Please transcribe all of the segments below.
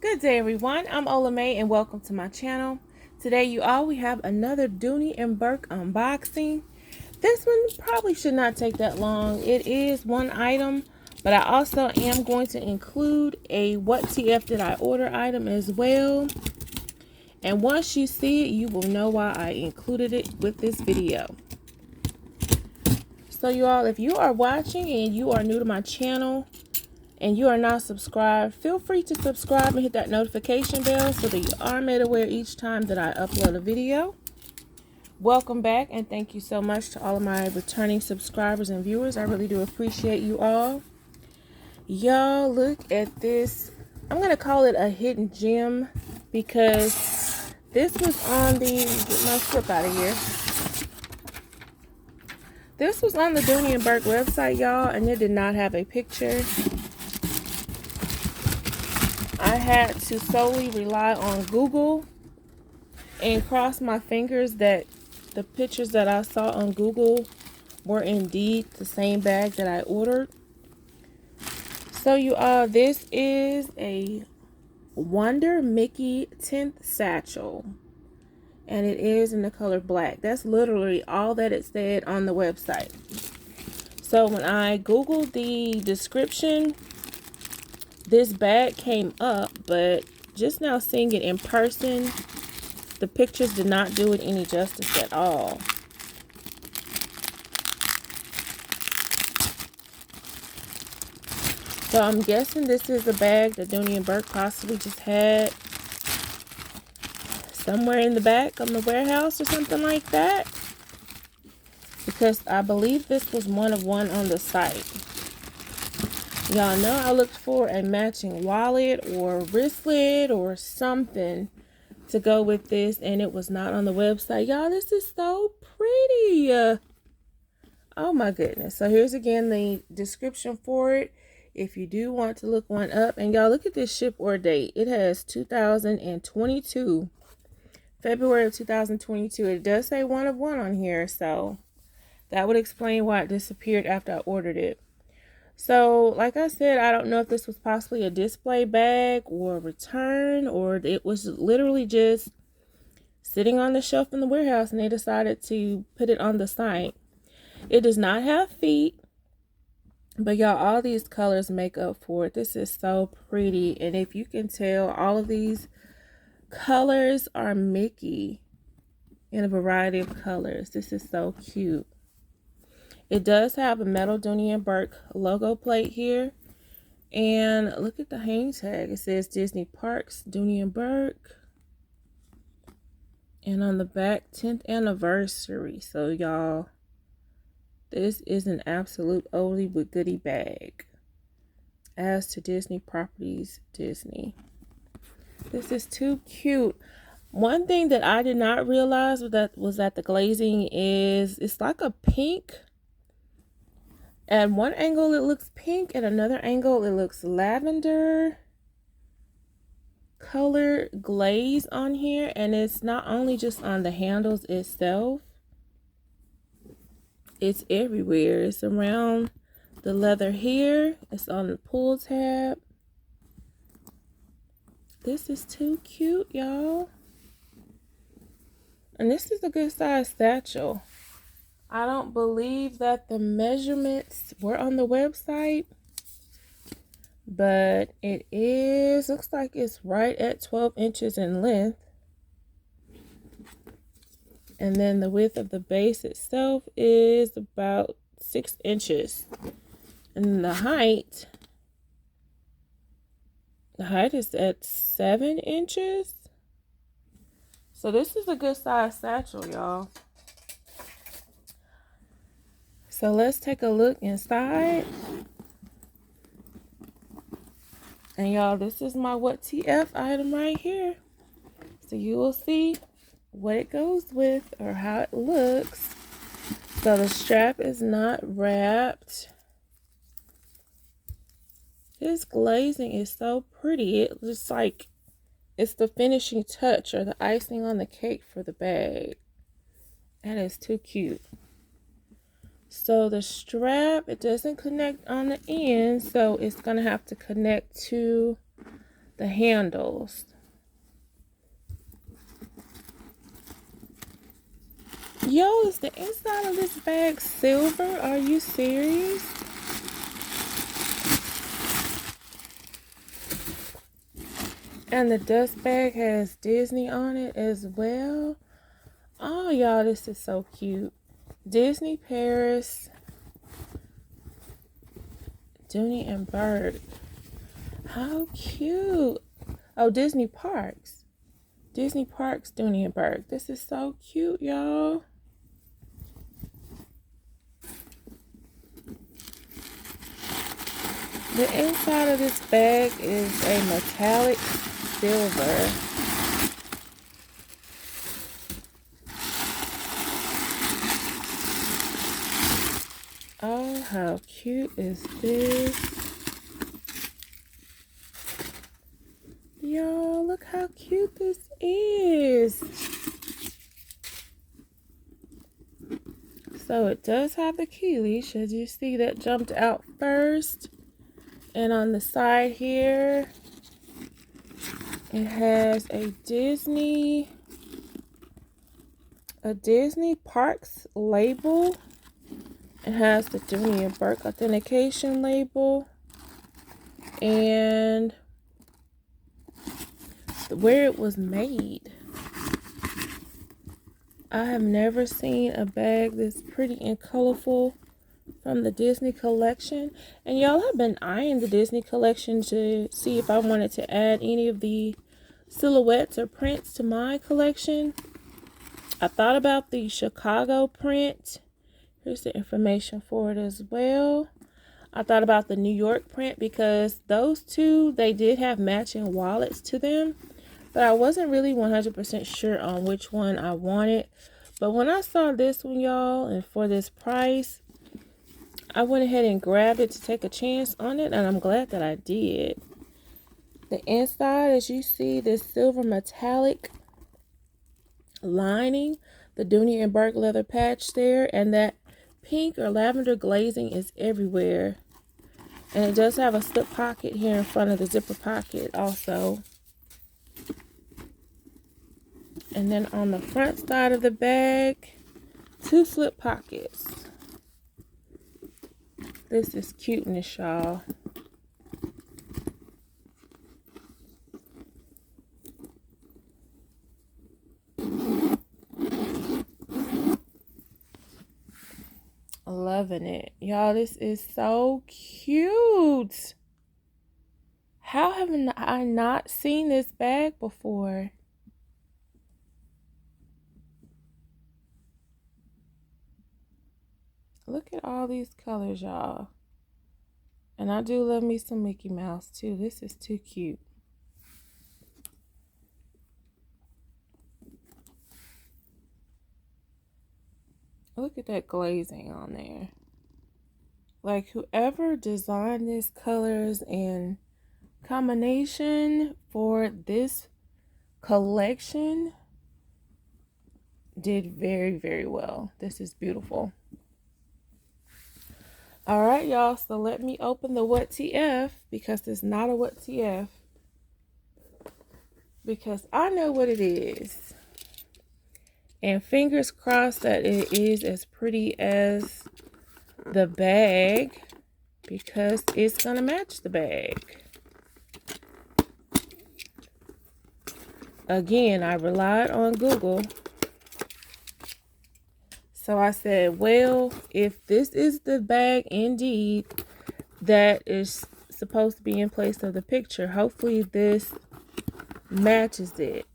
Good day everyone, I'm OlaMaye and welcome to my channel. Today we have another Dooney and Bourke unboxing. This one probably should not take that long. It is one item, but I also am going to include a what TF did I order item as well. And once you see it, you will know why I included it with this video. So you all, if you are watching and you are new to my channel, and you are not subscribed, feel free to subscribe and hit that notification bell so that you are made aware each time that I upload a video. Welcome back and thank you so much to all of my returning subscribers and viewers. I really do appreciate you all. Y'all, look at this. I'm going to call it a hidden gem because this was on the, get my slip out of here. This was on the Dooney and Bourke website, y'all, and it did not have a picture. I had to solely rely on Google and cross my fingers that the pictures that I saw on Google were indeed the same bag that I ordered. So you all, this is a Wonder Mickey 10th satchel, and it is in the color black. That's literally all that it said on the website. So when I Googled the description, this bag came up, but just now seeing it in person, the pictures did not do it any justice at all. So I'm guessing this is a bag that Dooney and Bourke possibly just had somewhere in the back of the warehouse or something like that, because I believe this was one of one on the site. Y'all know I looked for a matching wallet or wristlet or something to go with this, and it was not on the website. Y'all, this is so pretty. Oh my goodness. So here's again the description for it if you do want to look one up. And y'all, look at this ship or date. It has 2022, February of 2022. It does say one of one on here, so that would explain why it disappeared after I ordered it. So, like I said, I don't know if this was possibly a display bag or a return, or it was literally just sitting on the shelf in the warehouse and they decided to put it on the site. It does not have feet, but y'all, all these colors make up for it. This is so pretty, and if you can tell, all of these colors are Mickey in a variety of colors. This is so cute. It does have a metal Dooney and Bourke logo plate here. And look at the hang tag. It says Disney Parks, Dooney and Bourke. And on the back, 10th anniversary. So y'all, this is an absolute oldie but goodie bag. As to Disney properties, Disney. This is too cute. One thing that I did not realize was that the glazing is, it's like a pink. At one angle it looks pink, at another angle it looks lavender color glaze on here, and it's not only just on the handles itself, it's everywhere. It's around the leather here, it's on the pull tab. This is too cute, y'all. And this is a good size satchel. I don't believe that the measurements were on the website, but it is, looks like it's right at 12 inches in length. And then the width of the base itself is about 6 inches. And the height is at 7 inches. So this is a good size satchel, y'all. So let's take a look inside. And y'all, this is my what TF item right here. So you will see what it goes with or how it looks. So the strap is not wrapped. This glazing is so pretty. It looks like it's the finishing touch or the icing on the cake for the bag. That is too cute. So the strap, it doesn't connect on the end, so it's going to have to connect to the handles. Yo, is the inside of this bag silver? Are you serious? And the dust bag has Disney on it as well. Oh, y'all, this is so cute. Disney Paris, Dooney and Bourke. How cute. Oh, Disney Parks. Disney Parks, Dooney and Bourke. This is so cute, y'all. The inside of this bag is a metallic silver. Oh, how cute is this? Y'all, look how cute this is. So it does have the key leash, as you see, that jumped out first. And on the side here, it has a Disney Parks label. It has the Dooney and Bourke authentication label. And where it was made. I have never seen a bag this pretty and colorful from the Disney collection. And y'all, have been eyeing the Disney collection to see if I wanted to add any of the silhouettes or prints to my collection. I thought about the Chicago print. Here's the information for it as well. I thought about the New York print because those two, they did have matching wallets to them. But I wasn't really 100% sure on which one I wanted. But when I saw this one, y'all, and for this price, I went ahead and grabbed it to take a chance on it, and I'm glad that I did. The inside, as you see, this silver metallic lining, the Dooney and Bourke leather patch there, and that pink or lavender glazing is everywhere. And it does have a slip pocket here in front of the zipper pocket also. And then on the front side of the bag, 2 slip pockets. This is cuteness, y'all. Loving it. Y'all, this is so cute. How have I not seen this bag before? Look at all these colors, y'all. And I do love me some Mickey Mouse, too. This is too cute. Look at that glazing on there. Like, whoever designed these colors and combination for this collection did very, very well. This is beautiful. All right, y'all, so let me open the What TF, because it's not a What TF, because I know what it is. And fingers crossed that it is as pretty as the bag, because it's gonna match the bag. Again, I relied on Google. So I said, well, if this is the bag indeed that is supposed to be in place of the picture, hopefully this matches it.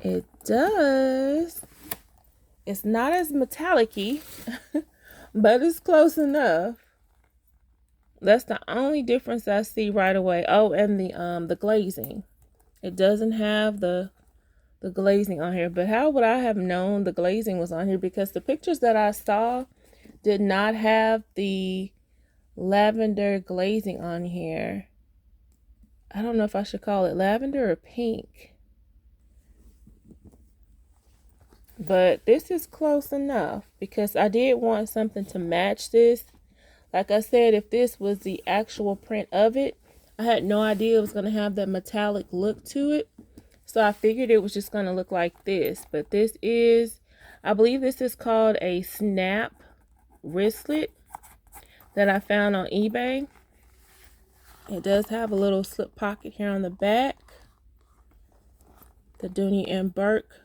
It does. It's not as metallic-y, but it's close enough. That's the only difference I see right away. Oh, and the glazing. It doesn't have the glazing on here, but how would I have known the glazing was on here? Because the pictures that I saw did not have the lavender glazing on here. I don't know if I should call it lavender or pink, but this is close enough because I did want something to match this. Like I said, if this was the actual print of it, I had no idea it was going to have that metallic look to it. So I figured it was just going to look like this. But this is, I believe this is called a snap wristlet that I found on eBay. It does have a little slip pocket here on the back. The Dooney and Bourke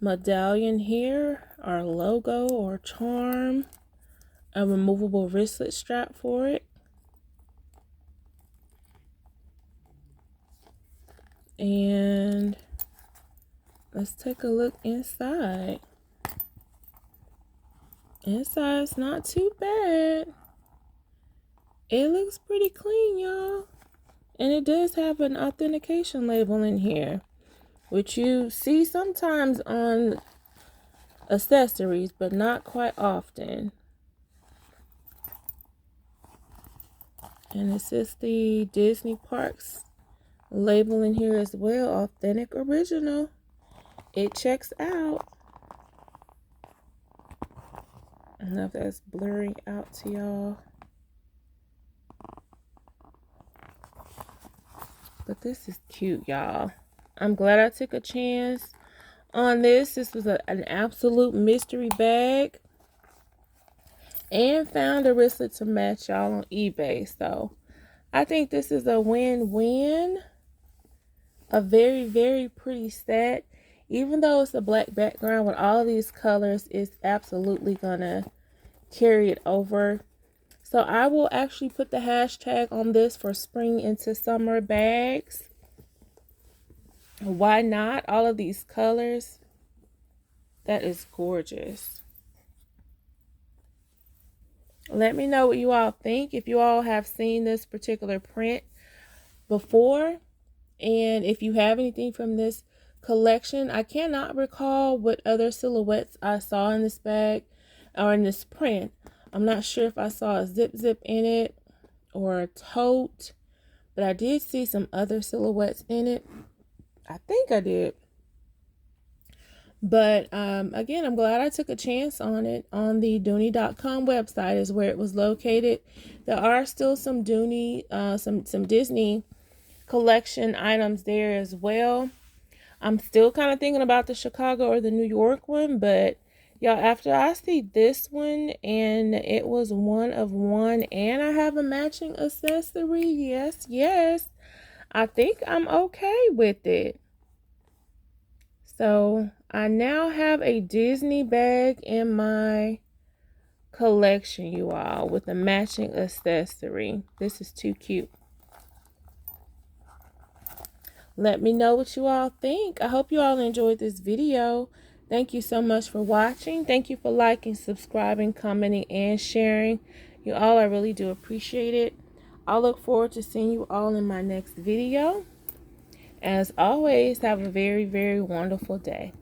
medallion here, our logo or charm, a removable wristlet strap for it. And let's take a look inside. Inside's not too bad. It looks pretty clean, y'all. And it does have an authentication label in here, which you see sometimes on accessories, but not quite often. And it says the Disney Parks label in here as well. Authentic original. It checks out. I don't know if that's blurring out to y'all. But this is cute, y'all. I'm glad I took a chance on this. This was an absolute mystery bag. And found a wristlet to match, y'all, on eBay. So I think this is a win-win. A very, very pretty set. Even though it's a black background with all of these colors, it's absolutely gonna carry it over. So I will actually put the hashtag on this for spring into summer bags. Why not? All of these colors. That is gorgeous. Let me know what you all think. If you all have seen this particular print before. And if you have anything from this collection, I cannot recall what other silhouettes I saw in this bag or in this print. I'm not sure if I saw a zip in it or a tote, but I did see some other silhouettes in it. I think I did. But again, I'm glad I took a chance on it. On the Dooney.com website is where it was located. There are still some Dooney, some Disney collection items there as well. I'm still kind of thinking about the Chicago or the New York one, but y'all, after I see this one and it was one of one and I have a matching accessory, yes, I think I'm okay with it. So I now have a Disney bag in my collection, you all, with a matching accessory. This is too cute. Let me know what you all think. I hope you all enjoyed this video. Thank you so much for watching. Thank you for liking, subscribing, commenting, and sharing. You all, I really do appreciate it. I'll look forward to seeing you all in my next video. As always, have a very, very wonderful day.